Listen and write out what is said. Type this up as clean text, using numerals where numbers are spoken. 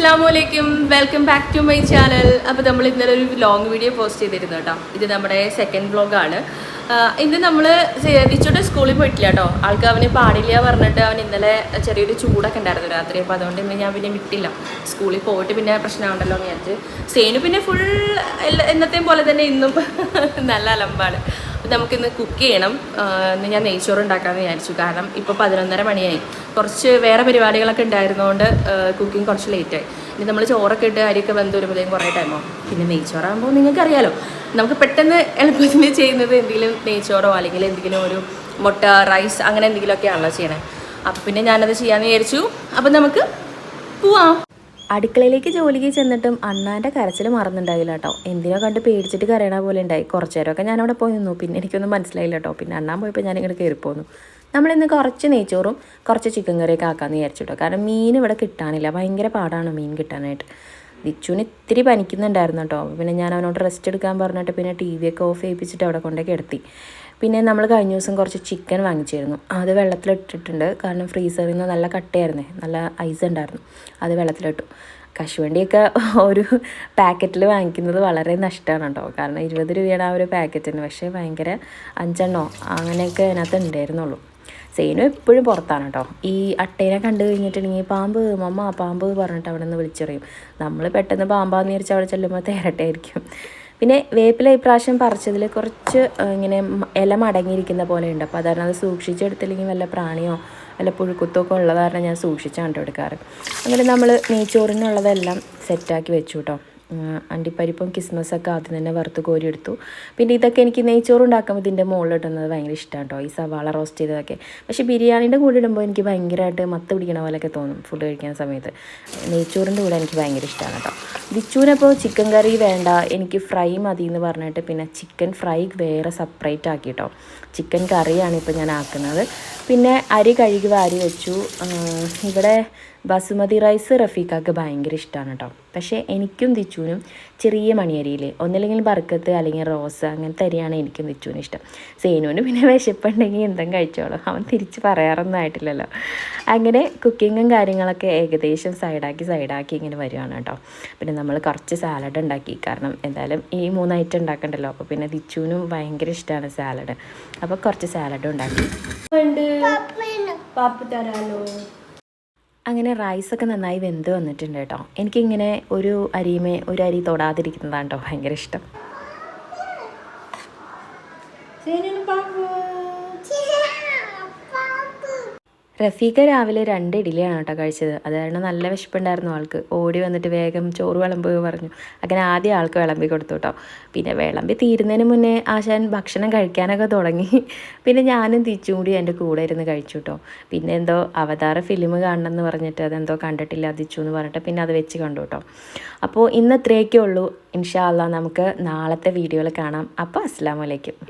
Assalamualaikum, welcome back to my channel. അപ്പോൾ നമ്മൾ ഇന്നലെ ഒരു ലോങ് വീഡിയോ പോസ്റ്റ് ചെയ്തിരുന്നു കേട്ടോ. ഇത് നമ്മുടെ സെക്കൻഡ് വ്ലോഗാണ്. ഇന്ന് നമ്മൾ ദിച്ചുടെ സ്കൂളിൽ പോയിട്ടില്ല കേട്ടോ. ആൾക്ക് അവന് പാടില്ല പറഞ്ഞിട്ട് അവൻ ഇന്നലെ ചെറിയൊരു ചൂടൊക്കെ ഉണ്ടായിരുന്നു രാത്രി. അപ്പോൾ അതുകൊണ്ട് ഇന്ന് ഞാൻ പിന്നെ വിട്ടില്ല. സ്കൂളിൽ പോയിട്ട് പിന്നെ പ്രശ്നമുണ്ടല്ലോ എന്ന് വിചാരിച്ച്. സേനു പിന്നെ ഫുൾ എന്നത്തെയും പോലെ തന്നെ ഇന്നും നല്ല അലമ്പാണ്. അപ്പോൾ നമുക്കിന്ന് കുക്ക് ചെയ്യണം. ഇന്ന് ഞാൻ നെയ്ച്ചോറ് ഉണ്ടാക്കാമെന്ന് വിചാരിച്ചു. കാരണം ഇപ്പോൾ 11:30 മണിയായി. കുറച്ച് വേറെ പരിപാടികളൊക്കെ ഉണ്ടായിരുന്നതുകൊണ്ട് കുക്കിംഗ് കുറച്ച് ലേറ്റായി. ഇനി നമ്മൾ ചോറൊക്കെ ഇട്ട് അരിയൊക്കെ വെന്ത് വരുമ്പോഴത്തേക്കും കുറേ ടൈമാവും. പിന്നെ നെയ്ച്ചോറാകുമ്പോൾ നിങ്ങൾക്കറിയാലോ, നമുക്ക് പെട്ടെന്ന് എളുപ്പത്തിന് ചെയ്യുന്നത് എന്തെങ്കിലും നെയ്ച്ചോറോ അല്ലെങ്കിൽ എന്തെങ്കിലും ഒരു മുട്ട റൈസ് അങ്ങനെ എന്തെങ്കിലുമൊക്കെയാണല്ലോ ചെയ്യണേ. അപ്പോൾ പിന്നെ ഞാനത് ചെയ്യാമെന്ന് വിചാരിച്ചു. അപ്പം നമുക്ക് പോവാം. അടുക്കളയിലേക്ക് ജോലിക്ക് ചെന്നിട്ടും അണ്ണാൻ്റെ കരച്ചിൽ മറന്നുണ്ടായില്ല കേട്ടോ. എന്തിനോ കണ്ട് പേടിച്ചിട്ട് കരയണ പോലെ ഉണ്ടായി. കുറച്ച് നേരമൊക്കെ ഞാനവിടെ പോയി നിന്നു. പിന്നെ എനിക്കൊന്നും മനസ്സിലായില്ല കേട്ടോ. പിന്നെ അണ്ണാൻ പോയപ്പോൾ ഞാനിങ്ങനെ കയറിപ്പോന്നു. നമ്മളിന്ന് കുറച്ച് നെയ്ച്ചോറും കുറച്ച് ചിക്കൻ കറിയൊക്കെ ആക്കാമെന്ന് വിചാരിച്ചു കേട്ടോ. കാരണം മീൻ ഇവിടെ കിട്ടാനില്ല, ഭയങ്കര പാടാണ് മീൻ കിട്ടാനായിട്ട്. ദിച്ചുവിന് ഇത്തിരി പനിക്കുന്നുണ്ടായിരുന്നു കേട്ടോ. പിന്നെ ഞാൻ അവനോട് റെസ്റ്റ് എടുക്കാൻ പറഞ്ഞിട്ട് പിന്നെ ടി വി ഒക്കെ ഓഫ് ചെയ്യിപ്പിച്ചിട്ട് അവിടെ കൊണ്ടൊക്കെ എടുത്തി. പിന്നെ നമ്മൾ കഴിഞ്ഞ ദിവസം കുറച്ച് ചിക്കൻ വാങ്ങിച്ചിരുന്നു. അത് വെള്ളത്തിലിട്ടിട്ടുണ്ട്. കാരണം ഫ്രീസറിൽ നിന്ന് നല്ല കട്ടയായിരുന്നേ, നല്ല ഐസ് ഉണ്ടായിരുന്നു. അത് വെള്ളത്തിലിട്ടു. കശുവണ്ടിയൊക്കെ ഒരു പാക്കറ്റിൽ വാങ്ങിക്കുന്നത് വളരെ നഷ്ടമാണ് കേട്ടോ. കാരണം 20 രൂപയാണ് ആ ഒരു പാക്കറ്റിന്. പക്ഷേ ഭയങ്കര 5 എണ്ണോ അങ്ങനെയൊക്കെ അതിനകത്ത് ഉണ്ടായിരുന്നുള്ളൂ. സേനു എപ്പോഴും പുറത്താണ് കേട്ടോ. ഈ അട്ടേനെ കണ്ടു കഴിഞ്ഞിട്ടുണ്ടെങ്കിൽ പാമ്പ് മമ്മ പാമ്പ് പറഞ്ഞിട്ട് അവിടെ നിന്ന് വിളിച്ചറിയും. നമ്മൾ പെട്ടെന്ന് പാമ്പാന്ന് വിചാരിച്ച് അവിടെ ചെല്ലുമ്പോൾ തേരട്ടായിരിക്കും. പിന്നെ വേപ്പില ഇപ്രാവശ്യം പറിച്ചതിൽ കുറച്ച് ഇങ്ങനെ ഇല മടങ്ങിയിരിക്കുന്ന പോലെ ഉണ്ട്. അപ്പോൾ അതാണ് അത് സൂക്ഷിച്ചെടുത്തില്ലെങ്കിൽ വല്ല പ്രാണിയോ വല്ല പുഴുക്കുത്തൊക്കെ ഉള്ള കാരണം ഞാൻ സൂക്ഷിച്ചാണ് എടുക്കാറ്. അങ്ങനെ നമ്മൾ നെയ്ച്ചോറിനുള്ളതെല്ലാം സെറ്റാക്കി വെച്ചു കേട്ടോ. അണ്ടിപ്പരിപ്പും കിസ്മസൊക്കെ ആദ്യം തന്നെ വറുത്ത് കോരിയെടുത്തു. പിന്നെ ഇതൊക്കെ എനിക്ക് നെയ്ച്ചോറ് ഉണ്ടാക്കുമ്പോൾ ഇതിൻ്റെ മുകളിൽ ഇടുന്നത് ഭയങ്കര ഇഷ്ടമാണ് കേട്ടോ, ഈ സവാള റോസ്റ്റ് ചെയ്തതൊക്കെ. പക്ഷേ ബിരിയാണീൻ്റെ കൂടെ ഇടുമ്പോൾ എനിക്ക് ഭയങ്കരമായിട്ട് മത്ത് പിടിക്കണ പോലെയൊക്കെ തോന്നും ഫുഡ് കഴിക്കുന്ന സമയത്ത്. നെയ്ച്ചോറിൻ്റെ കൂടെ എനിക്ക് ഭയങ്കര ഇഷ്ടമാണ് കേട്ടോ. ദിച്ചുവിനപ്പോൾ ചിക്കൻ കറി വേണ്ട, എനിക്ക് ഫ്രൈ മതി എന്ന് പറഞ്ഞിട്ട് പിന്നെ ചിക്കൻ ഫ്രൈ വേറെ സെപ്പറേറ്റ് ആക്കി കേട്ടോ. ചിക്കൻ കറിയാണ് ഇപ്പോൾ ഞാൻ ആക്കുന്നത്. പിന്നെ അരി കഴുകി വാരി വെച്ചു. ഇവിടെ ബസുമതി റൈസ് റഫീഖാക്ക് ഭയങ്കര ഇഷ്ടമാണ് കേട്ടോ. പക്ഷേ എനിക്കും ദിച്ചുവിനും ചെറിയ മണിയരിയിൽ ഒന്നില്ലെങ്കിൽ ബർക്കത്ത് അല്ലെങ്കിൽ റോസ് അങ്ങനത്തെ അരിയാണ് എനിക്കും ദിച്ചുവിനും ഇഷ്ടം. സേനുവിന് പിന്നെ വിശപ്പുണ്ടെങ്കിൽ എന്തും കഴിച്ചോളും, അവൻ തിരിച്ച് പറയാറൊന്നും ആയിട്ടില്ലല്ലോ. അങ്ങനെ കുക്കിങ്ങും കാര്യങ്ങളൊക്കെ ഏകദേശം സൈഡാക്കി ഇങ്ങനെ വരുവാണ് കേട്ടോ. പിന്നെ നമ്മൾ കുറച്ച് സാലഡ് ഉണ്ടാക്കി. കാരണം എന്തായാലും ഈ 3 ഐറ്റം ഉണ്ടാക്കണ്ടല്ലോ. അപ്പോൾ പിന്നെ ദിച്ചുവിനും ഭയങ്കര ഇഷ്ടമാണ് സാലഡ്. അപ്പോൾ കുറച്ച് സാലഡ് ഉണ്ടാക്കി. പാപ്പ തരാലോ. അങ്ങനെ റൈസൊക്കെ നന്നായി വെന്ത് വന്നിട്ടുണ്ട് കേട്ടോ. എനിക്കിങ്ങനെ ഒരു അരി തൊടാതിരിക്കുന്നതാണ് കേട്ടോ ഭയങ്കര ഇഷ്ടം. റഫീഖ രാവിലെ 2 ഇഡ്ഡലിയാണ് കേട്ടോ കഴിച്ചത്. അത് കാരണം നല്ല വിശപ്പുണ്ടായിരുന്നു ആൾക്ക്. ഓടി വന്നിട്ട് വേഗം ചോറ് വിളമ്പ് പറഞ്ഞു. അങ്ങനെ ആദ്യം ആൾക്ക് വിളമ്പി കൊടുത്തു കേട്ടോ. പിന്നെ വിളമ്പി തീരുന്നതിന് മുന്നേ ആശാൻ ഭക്ഷണം കഴിക്കാനൊക്കെ തുടങ്ങി. പിന്നെ ഞാനും തിരിച്ചും കൂടി എൻ്റെ കൂടെ ഇരുന്ന് കഴിച്ചു കേട്ടോ. പിന്നെ എന്തോ അവതാർ ഫിലിം കാണണമെന്ന് പറഞ്ഞിട്ട് അതെന്തോ കണ്ടിട്ടില്ല തിരിച്ചു എന്ന് പറഞ്ഞിട്ട് പിന്നെ അത് വെച്ച് കണ്ടു കേട്ടോ. അപ്പോൾ ഇന്ന് ഇത്രയൊക്കെ ഉള്ളൂ. ഇൻഷാ അല്ലാഹ് നമുക്ക് നാളത്തെ വീഡിയോയിൽ കാണാം. അപ്പോൾ അസ്സലാമു അലൈക്കും.